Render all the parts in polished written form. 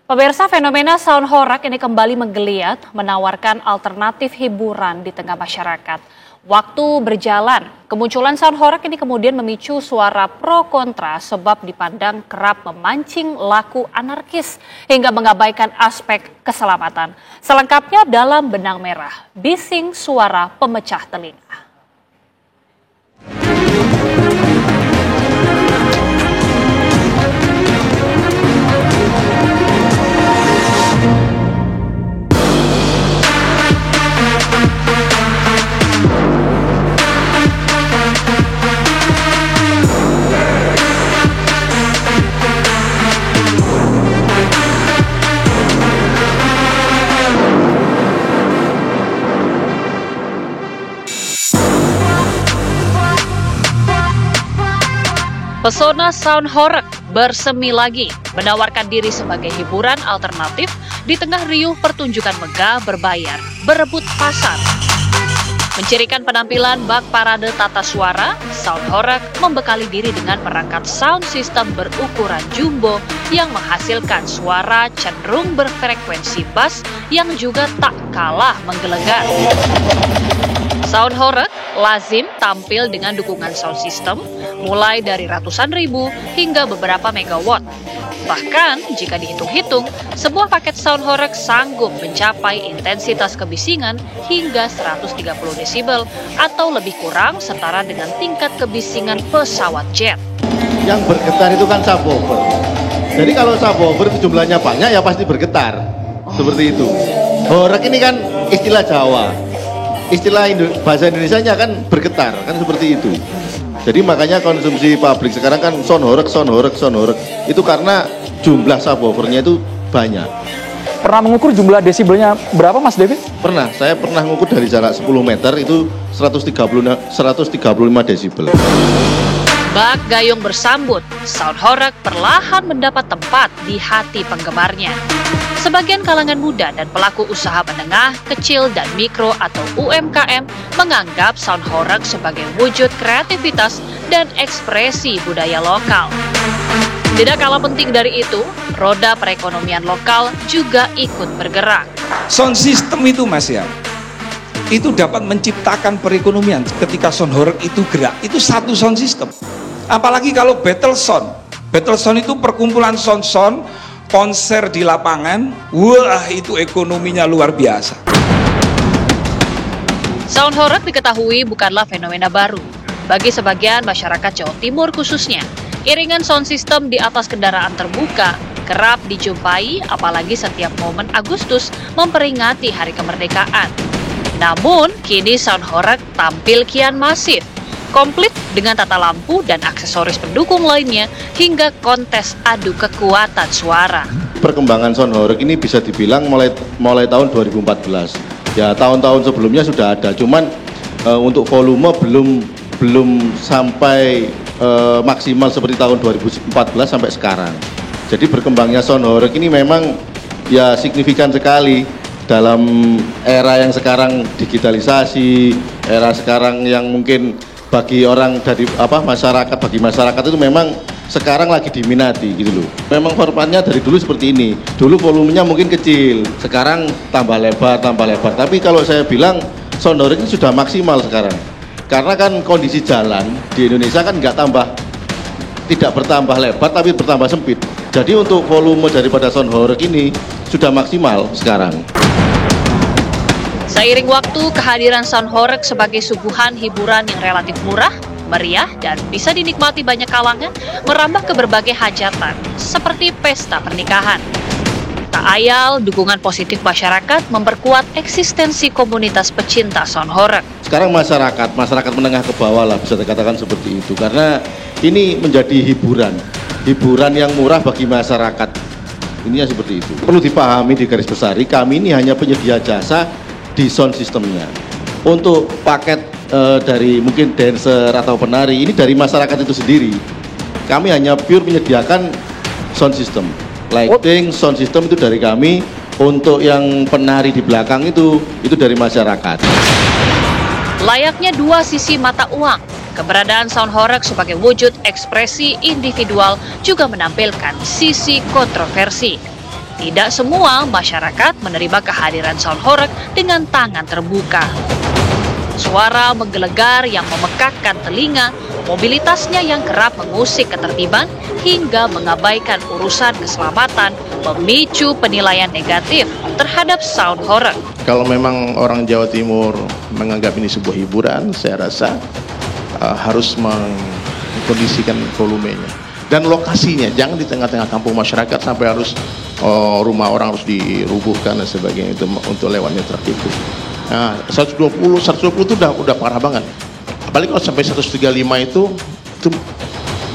Pemirsa, fenomena sound horak ini kembali menggeliat, menawarkan alternatif hiburan di tengah masyarakat. Waktu berjalan, kemunculan sound horak ini kemudian memicu suara pro kontra sebab dipandang kerap memancing laku anarkis hingga mengabaikan aspek keselamatan. Selengkapnya dalam Benang Merah, bising suara pemecah telinga. Pesona sound horak bersemi lagi, menawarkan diri sebagai hiburan alternatif di tengah riuh pertunjukan megah berbayar, berebut pasar. Mencirikan penampilan bak parade tata suara, sound horak membekali diri dengan perangkat sound system berukuran jumbo yang menghasilkan suara cenderung berfrekuensi bass yang juga tak kalah menggelegar. Sound horak lazim tampil dengan dukungan sound system mulai dari ratusan ribu hingga beberapa megawatt. Bahkan jika dihitung-hitung, sebuah paket sound horak sanggup mencapai intensitas kebisingan hingga 130 desibel atau lebih kurang setara dengan tingkat kebisingan pesawat jet. Yang bergetar itu kan subwoofer. Jadi kalau subwoofer itu jumlahnya banyak ya pasti bergetar. Seperti itu. Horak ini kan istilah Jawa. Istilah bahasa Indonesianya kan bergetar, kan seperti itu. Jadi makanya konsumsi pabrik sekarang kan sound horak. Itu karena jumlah subwoofernya itu banyak. Pernah mengukur jumlah desibelnya berapa, Mas David? Pernah, saya pernah mengukur dari jarak 10 meter itu 135 desibel. Bak gayung bersambut, sound horak perlahan mendapat tempat di hati penggemarnya. Sebagian kalangan muda dan pelaku usaha menengah, kecil, dan mikro atau UMKM menganggap sound horak sebagai wujud kreativitas dan ekspresi budaya lokal. Tidak kalah penting dari itu, roda perekonomian lokal juga ikut bergerak. Sound system itu, Mas, ya, itu dapat menciptakan perekonomian ketika sound horak itu gerak. Itu satu sound system. Apalagi kalau battle sound. Battle sound itu perkumpulan sound-sound, konser di lapangan, wah itu ekonominya luar biasa. Sound horak diketahui bukanlah fenomena baru. Bagi sebagian masyarakat Jawa Timur khususnya, iringan sound system di atas kendaraan terbuka kerap dijumpai apalagi setiap momen Agustus memperingati Hari Kemerdekaan. Namun, kini sound horak tampil kian masif, komplit dengan tata lampu dan aksesoris pendukung lainnya hingga kontes adu kekuatan suara. Perkembangan sound horak ini bisa dibilang mulai tahun 2014. Ya tahun-tahun sebelumnya sudah ada, cuman untuk volume belum sampai maksimal seperti tahun 2014 sampai sekarang. Jadi berkembangnya sound horak ini memang ya signifikan sekali dalam era yang sekarang digitalisasi, era sekarang yang mungkin bagi orang dari bagi masyarakat itu memang sekarang lagi diminati gitu loh. Memang formatnya dari dulu seperti ini. Dulu volumenya mungkin kecil, sekarang tambah lebar. Tapi kalau saya bilang sound horak ini sudah maksimal sekarang. Karena kan kondisi jalan di Indonesia kan tidak bertambah lebar tapi bertambah sempit. Jadi untuk volume daripada sound horak ini sudah maksimal sekarang. Seiring waktu, kehadiran sound horak sebagai suguhan hiburan yang relatif murah, meriah, dan bisa dinikmati banyak kalangan merambah ke berbagai hajatan, seperti pesta pernikahan. Tak ayal, dukungan positif masyarakat memperkuat eksistensi komunitas pecinta sound horak. Sekarang masyarakat menengah ke bawah lah bisa dikatakan seperti itu, karena ini menjadi hiburan yang murah bagi masyarakat. Ininya seperti itu. Perlu dipahami di garis besar, kami ini hanya penyedia jasa di sound systemnya. Untuk paket dari mungkin dancer atau penari ini dari masyarakat itu sendiri. Kami hanya pure menyediakan sound system. Lighting, sound system itu dari kami. Untuk yang penari di belakang itu dari masyarakat. Layaknya dua sisi mata uang, keberadaan sound horak sebagai wujud ekspresi individual juga menampilkan sisi kontroversi. tidak semua masyarakat menerima kehadiran sound horeg dengan tangan terbuka. Suara menggelegar yang memekakkan telinga, mobilitasnya yang kerap mengusik ketertiban, hingga mengabaikan urusan keselamatan memicu penilaian negatif terhadap sound horeg. Kalau memang orang Jawa Timur menganggap ini sebuah hiburan, saya rasa harus mengkondisikan volumenya dan lokasinya, jangan di tengah-tengah kampung masyarakat sampai harus rumah orang harus dirubuhkan dan sebagainya itu untuk lewatnya truk itu. Nah, 120 itu udah parah banget. Apalagi kalau sampai 135 itu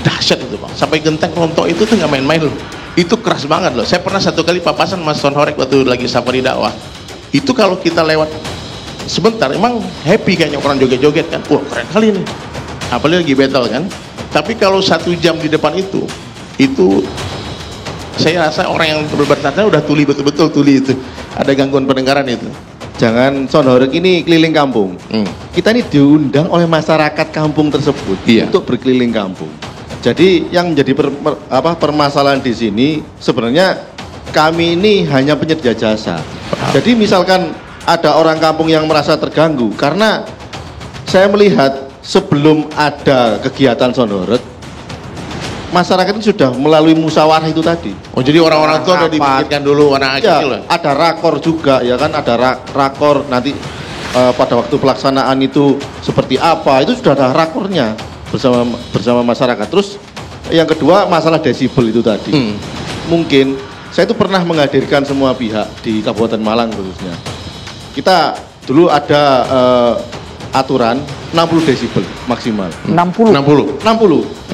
dahsyat itu Bang. Sampai genteng rontok itu tuh nggak main-main loh. Itu keras banget loh. Saya pernah satu kali papasan mas sound horeg waktu lagi safari dakwah. Itu kalau kita lewat sebentar emang happy kayaknya orang joget-joget kan. Wah, keren kali nih. Apalagi lagi battle kan. Tapi kalau 1 jam di depan itu saya rasa orang yang bertanya udah tuli, betul-betul tuli itu. Ada gangguan pendengaran itu. Jangan sound horeg ini keliling kampung. Kita ini diundang oleh masyarakat kampung tersebut untuk berkeliling kampung. Jadi yang menjadi permasalahan di sini sebenarnya kami ini hanya penyedia jasa. Jadi misalkan ada orang kampung yang merasa terganggu karena saya melihat sebelum ada kegiatan sound horeg, masyarakat itu sudah melalui musyawarah itu tadi. Oh, jadi orang-orang itu udah dipikirkan dulu anak ya, kecil. Ada rakor juga ya kan, ada rakor nanti pada waktu pelaksanaan itu seperti apa, itu sudah ada rakornya bersama masyarakat. Terus yang kedua masalah desibel itu tadi. Mungkin saya itu pernah menghadirkan semua pihak di Kabupaten Malang khususnya. Kita dulu ada aturan 60 desibel maksimal. 60.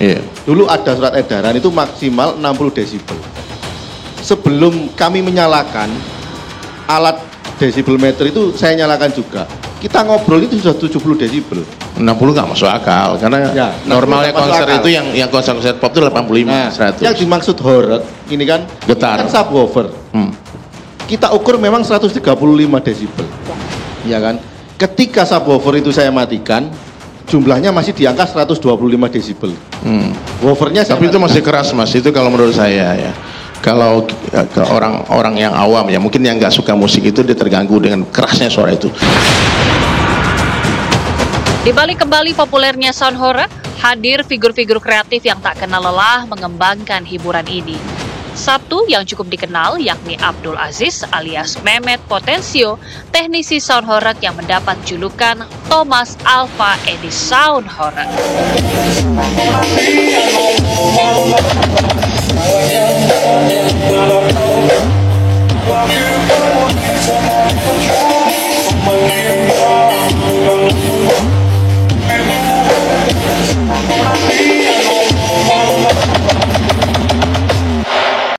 Iya. Dulu ada surat edaran itu maksimal 60 desibel. Sebelum kami menyalakan alat desibel meter itu saya nyalakan juga. Kita ngobrol itu sudah 70 desibel. 60 nggak masuk akal karena Ya, normalnya konser akal. itu yang konser pop itu 85, 100. Yang dimaksud horeg ini kan Getar. Ini kan subwoofer. Kita ukur memang 135 desibel. Ya kan? Ketika subwoofer itu saya matikan, jumlahnya masih di angka 125 desibel. Woofernya Tapi itu masih keras Mas, itu kalau menurut saya ya. Kalau ke orang-orang yang awam ya, mungkin yang nggak suka musik itu dia terganggu dengan kerasnya suara itu. Di balik kembali populernya sound horeg, hadir figur-figur kreatif yang tak kenal lelah mengembangkan hiburan ini. Satu yang cukup dikenal yakni Abdul Aziz alias Mehmet Potensio, teknisi sound horeg yang mendapat julukan Thomas Alva Edison Sound Horeg. Well, you